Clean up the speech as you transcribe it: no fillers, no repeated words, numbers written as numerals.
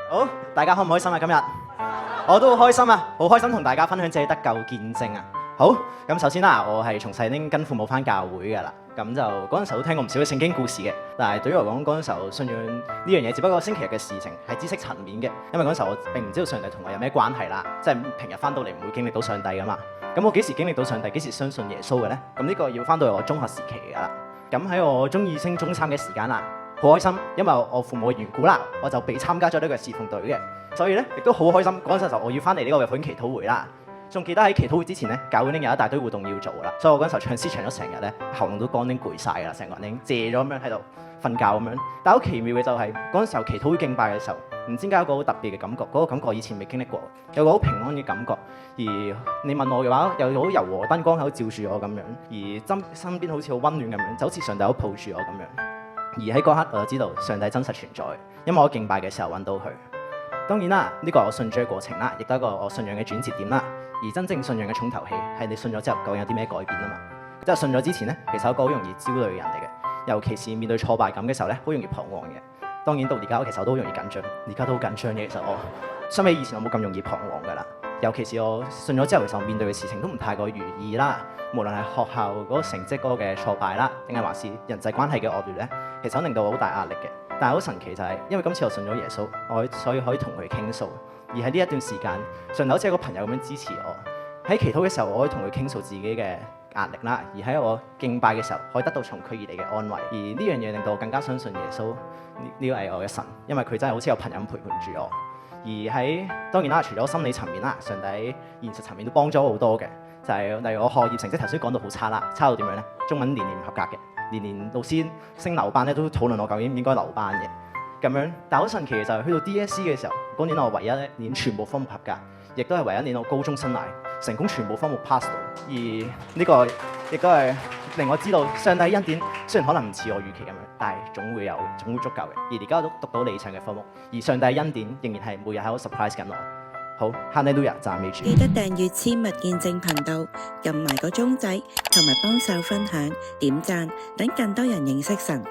好，大家開唔開心啊？今日我都好開心啊，好開心同大家分享自己得救見證啊！好，咁首先啦，我係從細已經跟父母返教會㗎啦，咁就嗰陣時候都聽過唔少嘅聖經故事嘅，但係對於我嚟講嗰陣時候信仰呢樣嘢只不過星期日嘅事情，係知識層面嘅，因為嗰陣時候我並唔知道上帝同我有咩關係啦，即係平日返到嚟唔會經歷到上帝㗎嘛，咁我幾時經歷到上帝，幾時相信耶穌嘅咧？咁呢個要返到我中學時期㗎啦，咁喺我中二升中三嘅時間啦。好開心，因為我父母嘅緣故啦，我就被參加咗呢個侍奉隊嘅，所以咧亦都好開心。嗰陣時候我要翻嚟呢個日本祈禱會啦，仲記得喺祈禱會之前咧，教會咧有一大堆活動要做啦，所以我嗰陣時候唱詩唱咗成日咧，喉嚨都乾啲攰晒啦，成個人已經謝咗咁樣喺度瞓覺咁樣。但係好奇妙嘅就係嗰陣時候祈禱會敬拜嘅時候，唔知點解有個好特別嘅感覺，嗰個感覺以前未經歷過，有個好平安嘅感覺。而你問我嘅話，有好柔和燈光喺度照住我咁樣，而身邊好似好溫暖咁樣，就好似上帝好抱住我咁樣。而喺嗰刻我就知道上帝真實存在，因為我敬拜嘅時候揾到佢。當然啦，呢個係我信主嘅過程啦，亦都係一個我信仰嘅轉折點啦。而真正信仰嘅重頭戲係你信咗之後究竟有啲咩改變啊嘛。即係信咗之前呢，其實係一個好容易焦慮嘅人嚟嘅，尤其是面對挫敗感嘅時候呢，好容易彷徨嘅。當然到而家其實我都好容易緊張，而家都好緊張嘅。其實我相比以前我冇咁容易彷徨㗎啦。尤其是我信咗之後，其實我面對嘅事情都唔太過如意啦。無論係學校嗰個成績嗰個嘅挫敗啦，定係還是人際關係嘅惡劣咧，其實令到我好大壓力嘅。但係好神奇就係，因為今次我信咗耶穌，所以可以同佢傾訴。而喺呢一段時間，上帝好似一個朋友咁樣支持我。喺祈禱嘅時候，我可以同佢傾訴自己嘅壓力啦。而喺我敬拜嘅時候，可以得到從佢而嚟嘅安慰。而呢樣嘢令到我更加相信耶穌呢個係我嘅神，因為佢真係好似有朋友咁陪伴住我。而喺當然啦，除咗心理層面啦，上帝喺現實層面都幫咗好多嘅，就係例如我學業成績頭先講到好差啦，差到點樣咧？中文年年唔合格嘅，年老師升留班咧都討論我究竟應唔應該留班嘅咁樣。但係好神奇嘅就係去到 DSE 嘅時候，嗰年我唯一一年全部科目合格，亦都係唯一一年我高中生涯成功全部科目 pass 到。而呢個亦都係令我知道上帝恩典雖然可能唔似我預期咁樣，但係總會足夠嘅。而而家我都讀到理想嘅科目，而上帝恩典仍然係每日喺度 surprise 緊我。好，哈利路亞，讚美主。記得訂閱千物見證頻道，撳埋個鐘仔，同埋幫手分享、點讚，等更多人認識神。